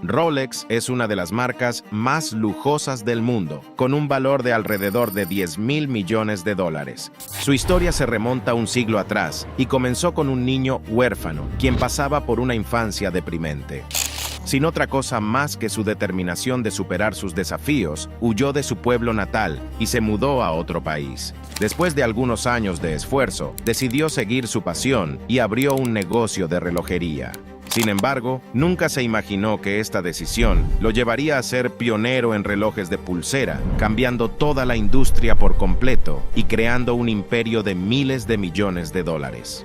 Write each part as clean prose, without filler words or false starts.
Rolex es una de las marcas más lujosas del mundo, con un valor de alrededor de 10.000 millones de dólares. Su historia se remonta un siglo atrás y comenzó con un niño huérfano, quien pasaba por una infancia deprimente. Sin otra cosa más que su determinación de superar sus desafíos, huyó de su pueblo natal y se mudó a otro país. Después de algunos años de esfuerzo, decidió seguir su pasión y abrió un negocio de relojería. Sin embargo, nunca se imaginó que esta decisión lo llevaría a ser pionero en relojes de pulsera, cambiando toda la industria por completo y creando un imperio de miles de millones de dólares.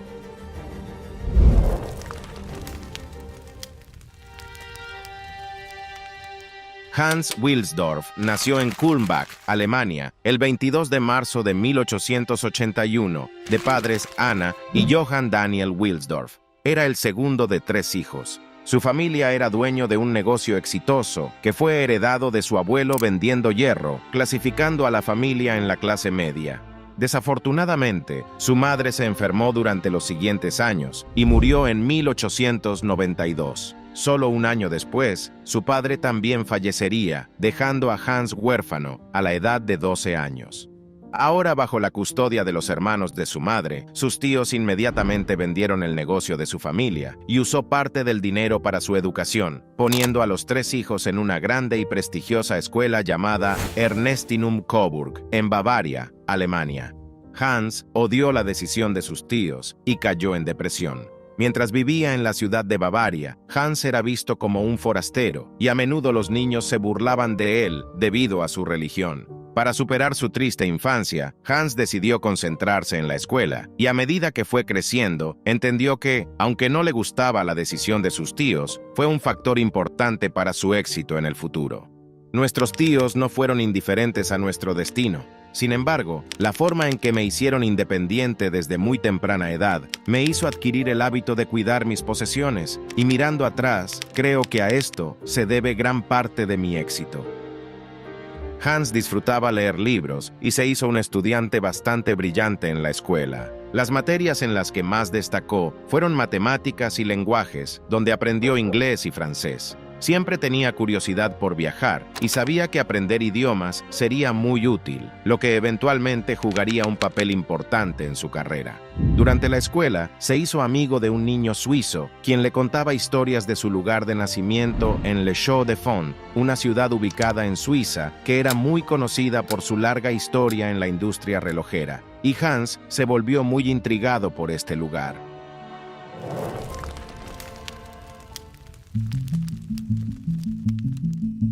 Hans Wilsdorf nació en Kulmbach, Alemania, el 22 de marzo de 1881, de padres Anna y Johann Daniel Wilsdorf. Era el segundo de 3 hijos. Su familia era dueño de un negocio exitoso que fue heredado de su abuelo vendiendo hierro, clasificando a la familia en la clase media. Desafortunadamente, su madre se enfermó durante los siguientes años y murió en 1892. Solo un año después, su padre también fallecería, dejando a Hans huérfano a la edad de 12 años. Ahora bajo la custodia de los hermanos de su madre, sus tíos inmediatamente vendieron el negocio de su familia y usó parte del dinero para su educación, poniendo a los 3 hijos en una grande y prestigiosa escuela llamada Ernestinum Coburg, en Bavaria, Alemania. Hans odió la decisión de sus tíos y cayó en depresión. Mientras vivía en la ciudad de Bavaria, Hans era visto como un forastero y a menudo los niños se burlaban de él debido a su religión. Para superar su triste infancia, Hans decidió concentrarse en la escuela y a medida que fue creciendo, entendió que, aunque no le gustaba la decisión de sus tíos, fue un factor importante para su éxito en el futuro. Nuestros tíos no fueron indiferentes a nuestro destino. Sin embargo, la forma en que me hicieron independiente desde muy temprana edad me hizo adquirir el hábito de cuidar mis posesiones, y mirando atrás, creo que a esto se debe gran parte de mi éxito. Hans disfrutaba leer libros y se hizo un estudiante bastante brillante en la escuela. Las materias en las que más destacó fueron matemáticas y lenguajes, donde aprendió inglés y francés. Siempre tenía curiosidad por viajar y sabía que aprender idiomas sería muy útil, lo que eventualmente jugaría un papel importante en su carrera. Durante la escuela, se hizo amigo de un niño suizo, quien le contaba historias de su lugar de nacimiento en Le Chaux-de-Fonds, una ciudad ubicada en Suiza que era muy conocida por su larga historia en la industria relojera, y Hans se volvió muy intrigado por este lugar.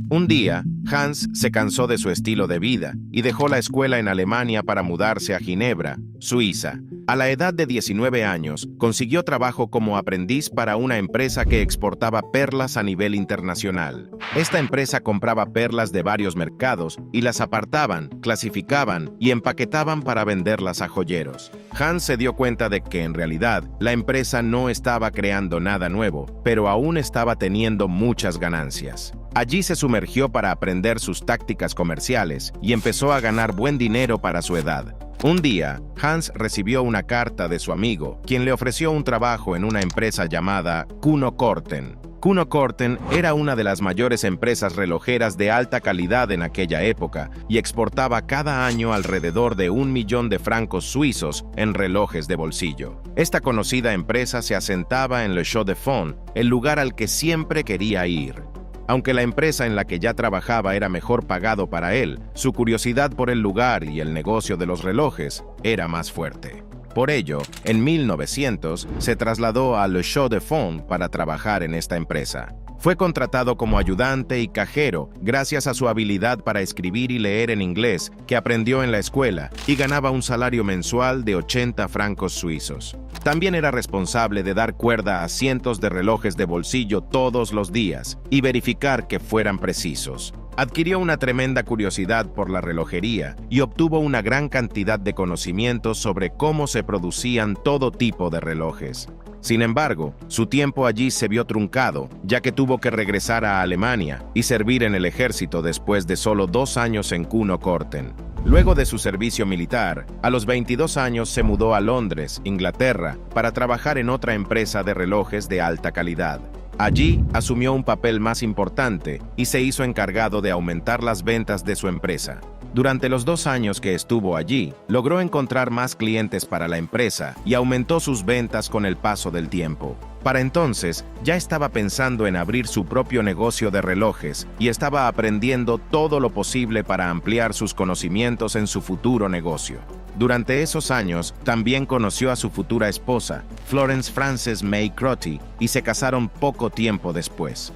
Un día, Hans se cansó de su estilo de vida y dejó la escuela en Alemania para mudarse a Ginebra, Suiza. A la edad de 19 años, consiguió trabajo como aprendiz para una empresa que exportaba perlas a nivel internacional. Esta empresa compraba perlas de varios mercados y las apartaban, clasificaban y empaquetaban para venderlas a joyeros. Hans se dio cuenta de que en realidad la empresa no estaba creando nada nuevo, pero aún estaba teniendo muchas ganancias. Allí se sumergió para aprender sus tácticas comerciales y empezó a ganar buen dinero para su edad. Un día, Hans recibió una carta de su amigo, quien le ofreció un trabajo en una empresa llamada Kuno Korten. Kuno Korten era una de las mayores empresas relojeras de alta calidad en aquella época y exportaba cada año alrededor de 1 millón de francos suizos en relojes de bolsillo. Esta conocida empresa se asentaba en Le Chaux-de-Fonds, el lugar al que siempre quería ir. Aunque la empresa en la que ya trabajaba era mejor pagado para él, su curiosidad por el lugar y el negocio de los relojes era más fuerte. Por ello, en 1900 se trasladó a Le Chaux-de-Fonds para trabajar en esta empresa. Fue contratado como ayudante y cajero gracias a su habilidad para escribir y leer en inglés que aprendió en la escuela y ganaba un salario mensual de 80 francos suizos. También era responsable de dar cuerda a cientos de relojes de bolsillo todos los días y verificar que fueran precisos. Adquirió una tremenda curiosidad por la relojería y obtuvo una gran cantidad de conocimientos sobre cómo se producían todo tipo de relojes. Sin embargo, su tiempo allí se vio truncado, ya que tuvo que regresar a Alemania y servir en el ejército después de solo 2 años en Kuno Korten. Luego de su servicio militar, a los 22 años se mudó a Londres, Inglaterra, para trabajar en otra empresa de relojes de alta calidad. Allí asumió un papel más importante y se hizo encargado de aumentar las ventas de su empresa. Durante los 2 años que estuvo allí, logró encontrar más clientes para la empresa y aumentó sus ventas con el paso del tiempo. Para entonces, ya estaba pensando en abrir su propio negocio de relojes y estaba aprendiendo todo lo posible para ampliar sus conocimientos en su futuro negocio. Durante esos años, también conoció a su futura esposa, Florence Frances May Crotty, y se casaron poco tiempo después.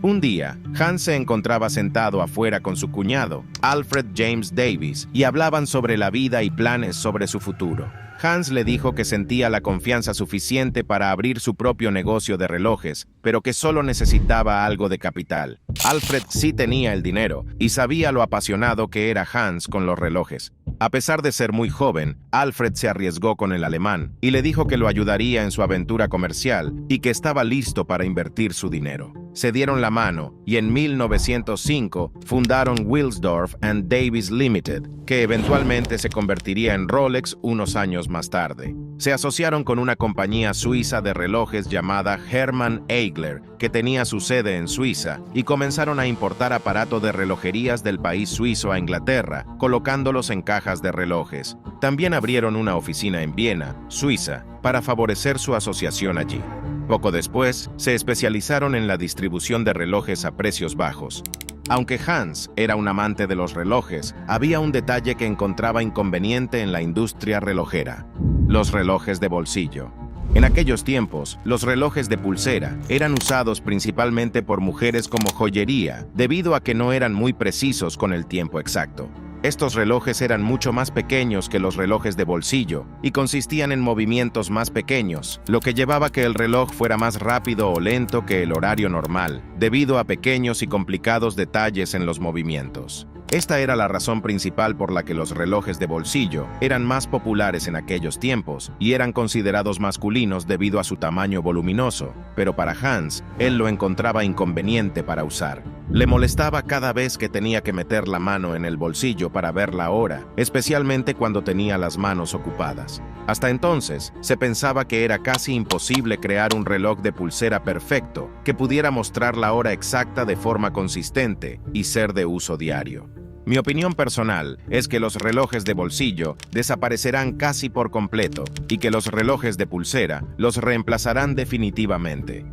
Un día, Hans se encontraba sentado afuera con su cuñado, Alfred James Davis, y hablaban sobre la vida y planes sobre su futuro. Hans le dijo que sentía la confianza suficiente para abrir su propio negocio de relojes, pero que solo necesitaba algo de capital. Alfred sí tenía el dinero y sabía lo apasionado que era Hans con los relojes. A pesar de ser muy joven, Alfred se arriesgó con el alemán y le dijo que lo ayudaría en su aventura comercial y que estaba listo para invertir su dinero. Se dieron la mano y en 1905 fundaron Wilsdorf and Davis Limited, que eventualmente se convertiría en Rolex unos años más tarde. Se asociaron con una compañía suiza de relojes llamada Hermann Eigler, que tenía su sede en Suiza, y comenzaron a importar aparatos de relojerías del país suizo a Inglaterra, colocándolos en cajas de relojes. También abrieron una oficina en Viena, Suiza, para favorecer su asociación allí. Poco después, se especializaron en la distribución de relojes a precios bajos. Aunque Hans era un amante de los relojes, había un detalle que encontraba inconveniente en la industria relojera: los relojes de bolsillo. En aquellos tiempos, los relojes de pulsera eran usados principalmente por mujeres como joyería, debido a que no eran muy precisos con el tiempo exacto. Estos relojes eran mucho más pequeños que los relojes de bolsillo y consistían en movimientos más pequeños, lo que llevaba a que el reloj fuera más rápido o lento que el horario normal, debido a pequeños y complicados detalles en los movimientos. Esta era la razón principal por la que los relojes de bolsillo eran más populares en aquellos tiempos y eran considerados masculinos debido a su tamaño voluminoso, pero para Hans, él lo encontraba inconveniente para usar. Le molestaba cada vez que tenía que meter la mano en el bolsillo para ver la hora, especialmente cuando tenía las manos ocupadas. Hasta entonces, se pensaba que era casi imposible crear un reloj de pulsera perfecto que pudiera mostrar la hora exacta de forma consistente y ser de uso diario. Mi opinión personal es que los relojes de bolsillo desaparecerán casi por completo y que los relojes de pulsera los reemplazarán definitivamente.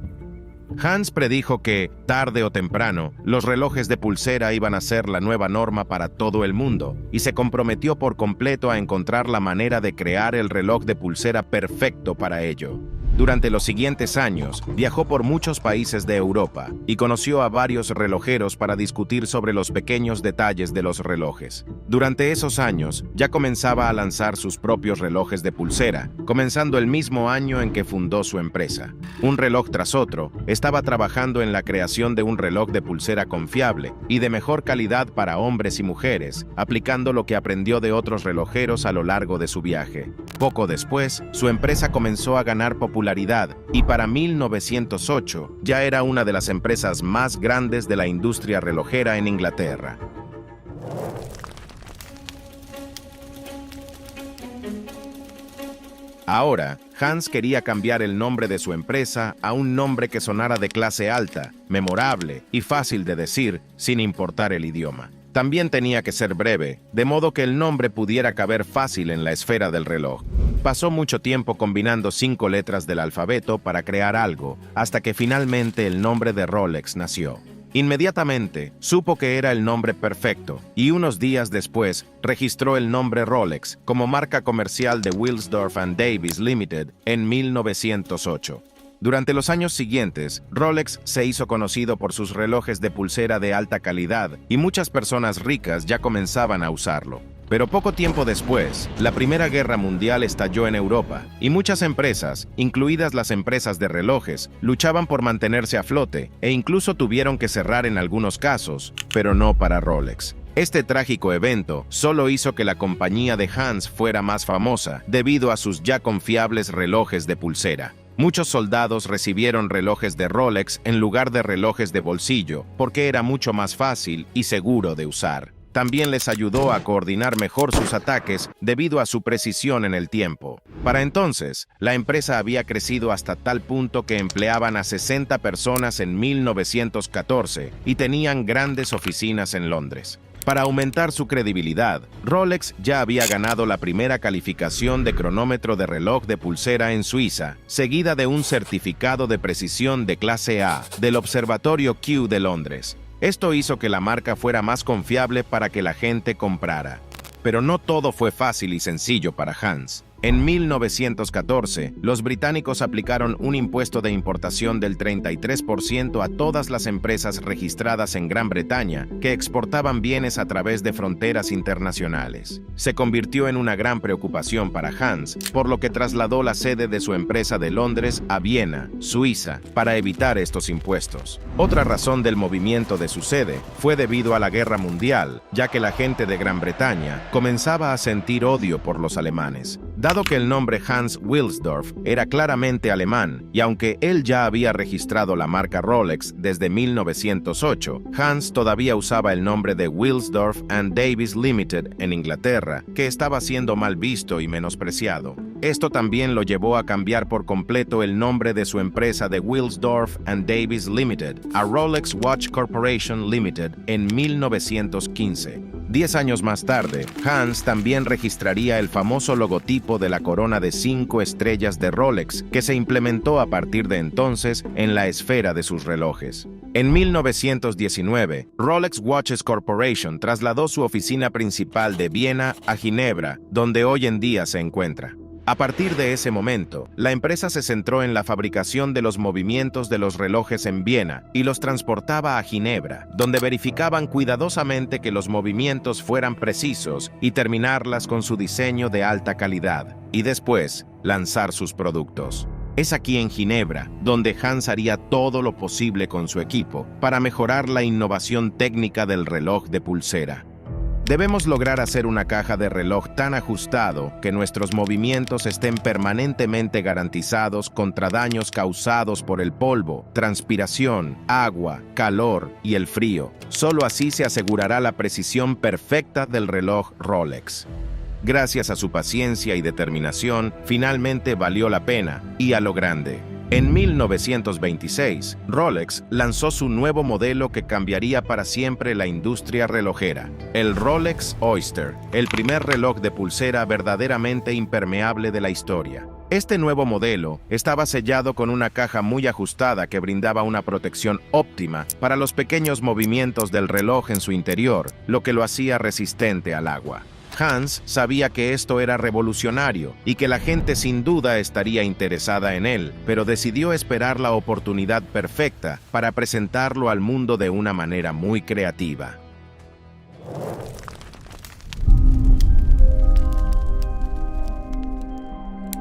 Hans predijo que, tarde o temprano, los relojes de pulsera iban a ser la nueva norma para todo el mundo, y se comprometió por completo a encontrar la manera de crear el reloj de pulsera perfecto para ello. Durante los siguientes años, viajó por muchos países de Europa y conoció a varios relojeros para discutir sobre los pequeños detalles de los relojes. Durante esos años, ya comenzaba a lanzar sus propios relojes de pulsera, comenzando el mismo año en que fundó su empresa. Un reloj tras otro, estaba trabajando en la creación de un reloj de pulsera confiable y de mejor calidad para hombres y mujeres, aplicando lo que aprendió de otros relojeros a lo largo de su viaje. Poco después, su empresa comenzó a ganar popularidad y para 1908 ya era una de las empresas más grandes de la industria relojera en Inglaterra. Ahora, Hans quería cambiar el nombre de su empresa a un nombre que sonara de clase alta, memorable y fácil de decir sin importar el idioma. También tenía que ser breve, de modo que el nombre pudiera caber fácil en la esfera del reloj. Pasó mucho tiempo combinando 5 letras del alfabeto para crear algo, hasta que finalmente el nombre de Rolex nació. Inmediatamente supo que era el nombre perfecto y unos días después registró el nombre Rolex como marca comercial de Wilsdorf and Davis Limited en 1908. Durante los años siguientes, Rolex se hizo conocido por sus relojes de pulsera de alta calidad y muchas personas ricas ya comenzaban a usarlo. Pero poco tiempo después, la Primera Guerra Mundial estalló en Europa y muchas empresas, incluidas las empresas de relojes, luchaban por mantenerse a flote e incluso tuvieron que cerrar en algunos casos, pero no para Rolex. Este trágico evento solo hizo que la compañía de Hans fuera más famosa debido a sus ya confiables relojes de pulsera. Muchos soldados recibieron relojes de Rolex en lugar de relojes de bolsillo porque era mucho más fácil y seguro de usar. también les ayudó a coordinar mejor sus ataques debido a su precisión en el tiempo. Para entonces, la empresa había crecido hasta tal punto que empleaban a 60 personas en 1914 y tenían grandes oficinas en Londres. Para aumentar su credibilidad, Rolex ya había ganado la primera calificación de cronómetro de reloj de pulsera en Suiza, seguida de un certificado de precisión de clase A del Observatorio Kew de Londres. Esto hizo que la marca fuera más confiable para que la gente comprara. Pero no todo fue fácil y sencillo para Hans. En 1914, los británicos aplicaron un impuesto de importación del 33% a todas las empresas registradas en Gran Bretaña que exportaban bienes a través de fronteras internacionales. Se convirtió en una gran preocupación para Hans, por lo que trasladó la sede de su empresa de Londres a Viena, Suiza, para evitar estos impuestos. Otra razón del movimiento de su sede fue debido a la Guerra Mundial, ya que la gente de Gran Bretaña comenzaba a sentir odio por los alemanes. Dado que el nombre Hans Wilsdorf era claramente alemán, y aunque él ya había registrado la marca Rolex desde 1908, Hans todavía usaba el nombre de Wilsdorf and Davies Limited en Inglaterra, que estaba siendo mal visto y menospreciado. Esto también lo llevó a cambiar por completo el nombre de su empresa de Wilsdorf and Davies Limited a Rolex Watch Corporation Limited en 1915. 10 años más tarde, Hans también registraría el famoso logotipo de la corona de 5 estrellas de Rolex, que se implementó a partir de entonces en la esfera de sus relojes. En 1919, Rolex Watches Corporation trasladó su oficina principal de Viena a Ginebra, donde hoy en día se encuentra. A partir de ese momento, la empresa se centró en la fabricación de los movimientos de los relojes en Viena y los transportaba a Ginebra, donde verificaban cuidadosamente que los movimientos fueran precisos y terminarlas con su diseño de alta calidad, y después lanzar sus productos. Es aquí en Ginebra donde Hans haría todo lo posible con su equipo para mejorar la innovación técnica del reloj de pulsera. Debemos lograr hacer una caja de reloj tan ajustado que nuestros movimientos estén permanentemente garantizados contra daños causados por el polvo, transpiración, agua, calor y el frío. Solo así se asegurará la precisión perfecta del reloj Rolex. Gracias a su paciencia y determinación, finalmente valió la pena, y a lo grande. En 1926, Rolex lanzó su nuevo modelo que cambiaría para siempre la industria relojera, el Rolex Oyster, el primer reloj de pulsera verdaderamente impermeable de la historia. Este nuevo modelo estaba sellado con una caja muy ajustada que brindaba una protección óptima para los pequeños movimientos del reloj en su interior, lo que lo hacía resistente al agua. Hans sabía que esto era revolucionario y que la gente sin duda estaría interesada en él, pero decidió esperar la oportunidad perfecta para presentarlo al mundo de una manera muy creativa.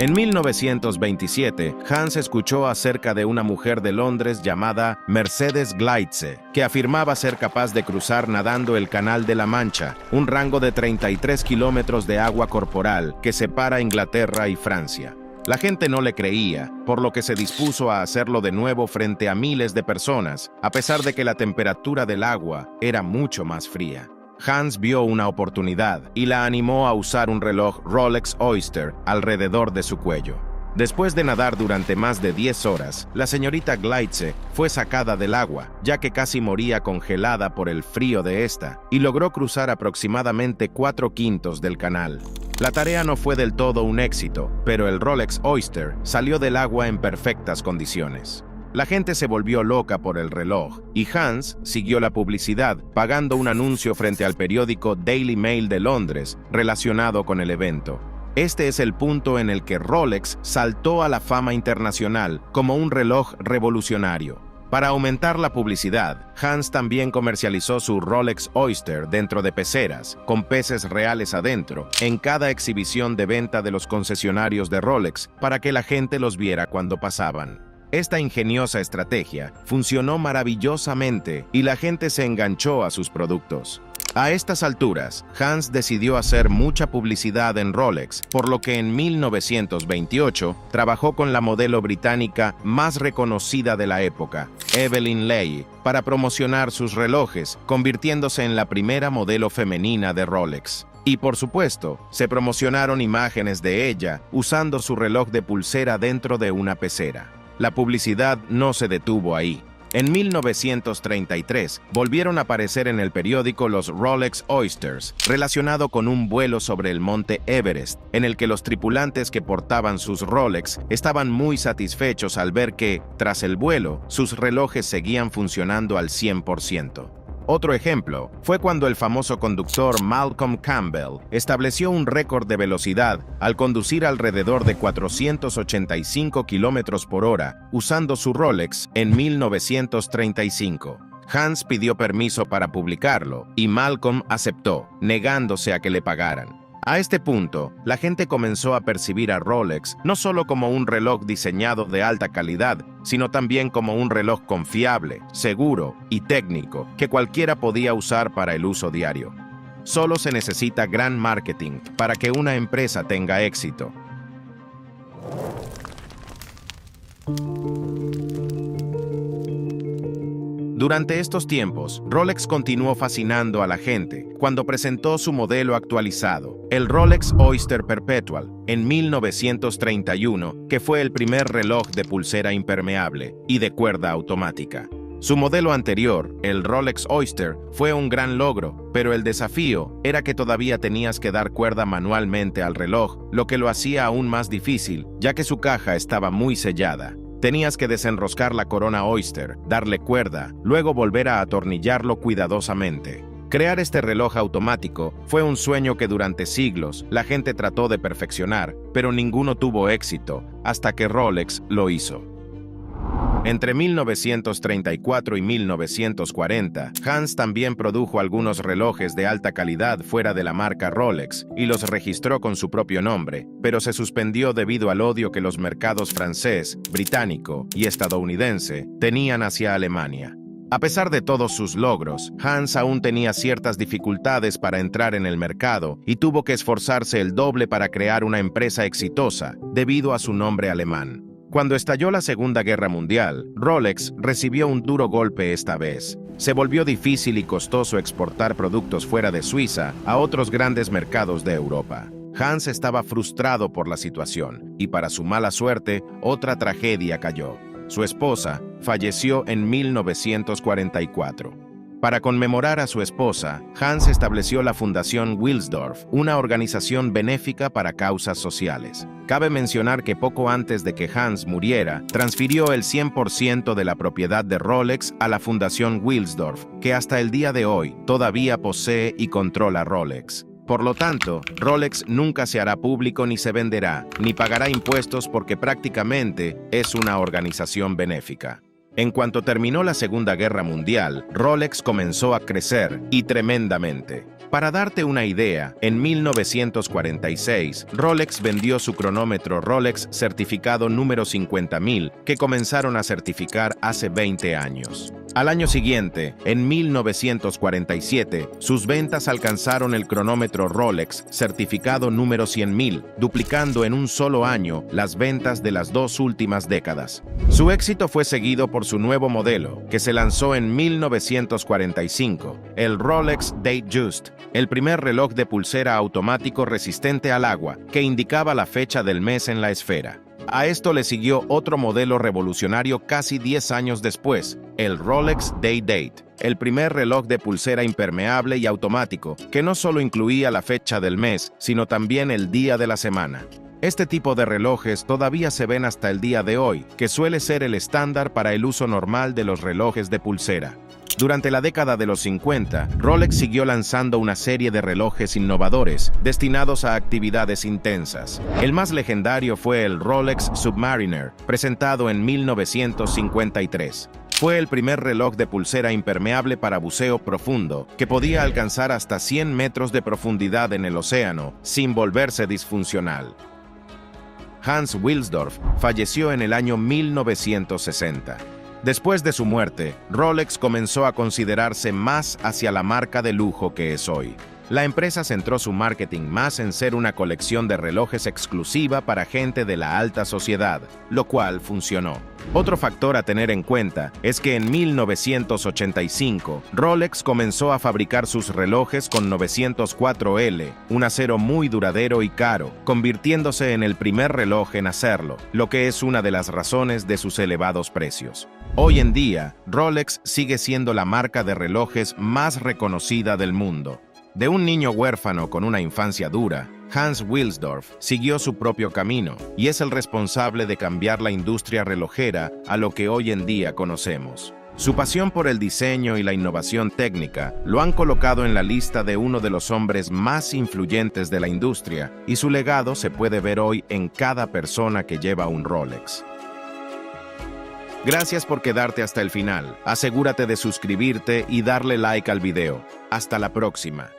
En 1927, Hans escuchó acerca de una mujer de Londres llamada Mercedes Gleitze, que afirmaba ser capaz de cruzar nadando el Canal de la Mancha, un rango de 33 kilómetros de agua corporal que separa Inglaterra y Francia. La gente no le creía, por lo que se dispuso a hacerlo de nuevo frente a miles de personas, a pesar de que la temperatura del agua era mucho más fría. Hans vio una oportunidad y la animó a usar un reloj Rolex Oyster alrededor de su cuello. Después de nadar durante más de 10 horas, la señorita Gleitze fue sacada del agua, ya que casi moría congelada por el frío de esta, y logró cruzar aproximadamente 4/5 del canal. La tarea no fue del todo un éxito, pero el Rolex Oyster salió del agua en perfectas condiciones. La gente se volvió loca por el reloj, y Hans siguió la publicidad, pagando un anuncio frente al periódico Daily Mail de Londres relacionado con el evento. Este es el punto en el que Rolex saltó a la fama internacional como un reloj revolucionario. Para aumentar la publicidad, Hans también comercializó su Rolex Oyster dentro de peceras, con peces reales adentro, en cada exhibición de venta de los concesionarios de Rolex, para que la gente los viera cuando pasaban. Esta ingeniosa estrategia funcionó maravillosamente y la gente se enganchó a sus productos. A estas alturas, Hans decidió hacer mucha publicidad en Rolex, por lo que en 1928 trabajó con la modelo británica más reconocida de la época, Evelyn Leigh, para promocionar sus relojes, convirtiéndose en la primera modelo femenina de Rolex. Y por supuesto, se promocionaron imágenes de ella usando su reloj de pulsera dentro de una pecera. La publicidad no se detuvo ahí. En 1933 volvieron a aparecer en el periódico los Rolex Oysters, relacionado con un vuelo sobre el monte Everest, en el que los tripulantes que portaban sus Rolex estaban muy satisfechos al ver que, tras el vuelo, sus relojes seguían funcionando al 100%. Otro ejemplo fue cuando el famoso conductor Malcolm Campbell estableció un récord de velocidad al conducir alrededor de 485 km por hora usando su Rolex en 1935. Hans pidió permiso para publicarlo y Malcolm aceptó, negándose a que le pagaran. A este punto, la gente comenzó a percibir a Rolex no solo como un reloj diseñado de alta calidad, sino también como un reloj confiable, seguro y técnico que cualquiera podía usar para el uso diario. Solo se necesita gran marketing para que una empresa tenga éxito. Durante estos tiempos, Rolex continuó fascinando a la gente cuando presentó su modelo actualizado, el Rolex Oyster Perpetual, en 1931, que fue el primer reloj de pulsera impermeable y de cuerda automática. Su modelo anterior, el Rolex Oyster, fue un gran logro, pero el desafío era que todavía tenías que dar cuerda manualmente al reloj, lo que lo hacía aún más difícil, ya que su caja estaba muy sellada. Tenías que desenroscar la corona Oyster, darle cuerda, luego volver a atornillarlo cuidadosamente. Crear este reloj automático fue un sueño que durante siglos la gente trató de perfeccionar, pero ninguno tuvo éxito, hasta que Rolex lo hizo. Entre 1934 y 1940, Hans también produjo algunos relojes de alta calidad fuera de la marca Rolex y los registró con su propio nombre, pero se suspendió debido al odio que los mercados francés, británico y estadounidense tenían hacia Alemania. A pesar de todos sus logros, Hans aún tenía ciertas dificultades para entrar en el mercado y tuvo que esforzarse el doble para crear una empresa exitosa debido a su nombre alemán. Cuando estalló la Segunda Guerra Mundial, Rolex recibió un duro golpe esta vez. Se volvió difícil y costoso exportar productos fuera de Suiza a otros grandes mercados de Europa. Hans estaba frustrado por la situación y, para su mala suerte, otra tragedia cayó. Su esposa falleció en 1944. Para conmemorar a su esposa, Hans estableció la Fundación Wilsdorf, una organización benéfica para causas sociales. Cabe mencionar que poco antes de que Hans muriera, transfirió el 100% de la propiedad de Rolex a la Fundación Wilsdorf, que hasta el día de hoy todavía posee y controla Rolex. Por lo tanto, Rolex nunca se hará público ni se venderá, ni pagará impuestos porque prácticamente es una organización benéfica. En cuanto terminó la Segunda Guerra Mundial, Rolex comenzó a crecer, y tremendamente. Para darte una idea, en 1946, Rolex vendió su cronómetro Rolex certificado número 50.000, que comenzaron a certificar hace 20 años. Al año siguiente, en 1947, sus ventas alcanzaron el cronómetro Rolex certificado número 100.000, duplicando en un solo año las ventas de las dos últimas décadas. Su éxito fue seguido por su nuevo modelo, que se lanzó en 1945, el Rolex Datejust, el primer reloj de pulsera automático resistente al agua, que indicaba la fecha del mes en la esfera. A esto le siguió otro modelo revolucionario casi 10 años después, el Rolex Day-Date, el primer reloj de pulsera impermeable y automático, que no solo incluía la fecha del mes, sino también el día de la semana. Este tipo de relojes todavía se ven hasta el día de hoy, que suele ser el estándar para el uso normal de los relojes de pulsera. Durante la década de los 50, Rolex siguió lanzando una serie de relojes innovadores destinados a actividades intensas. El más legendario fue el Rolex Submariner, presentado en 1953. Fue el primer reloj de pulsera impermeable para buceo profundo, que podía alcanzar hasta 100 metros de profundidad en el océano sin volverse disfuncional. Hans Wilsdorf falleció en el año 1960. Después de su muerte, Rolex comenzó a considerarse más hacia la marca de lujo que es hoy. La empresa centró su marketing más en ser una colección de relojes exclusiva para gente de la alta sociedad, lo cual funcionó. Otro factor a tener en cuenta es que en 1985, Rolex comenzó a fabricar sus relojes con 904L, un acero muy duradero y caro, convirtiéndose en el primer reloj en hacerlo, lo que es una de las razones de sus elevados precios. Hoy en día, Rolex sigue siendo la marca de relojes más reconocida del mundo. De un niño huérfano con una infancia dura, Hans Wilsdorf siguió su propio camino y es el responsable de cambiar la industria relojera a lo que hoy en día conocemos. Su pasión por el diseño y la innovación técnica lo han colocado en la lista de uno de los hombres más influyentes de la industria, y su legado se puede ver hoy en cada persona que lleva un Rolex. Gracias por quedarte hasta el final. Asegúrate de suscribirte y darle like al video. Hasta la próxima.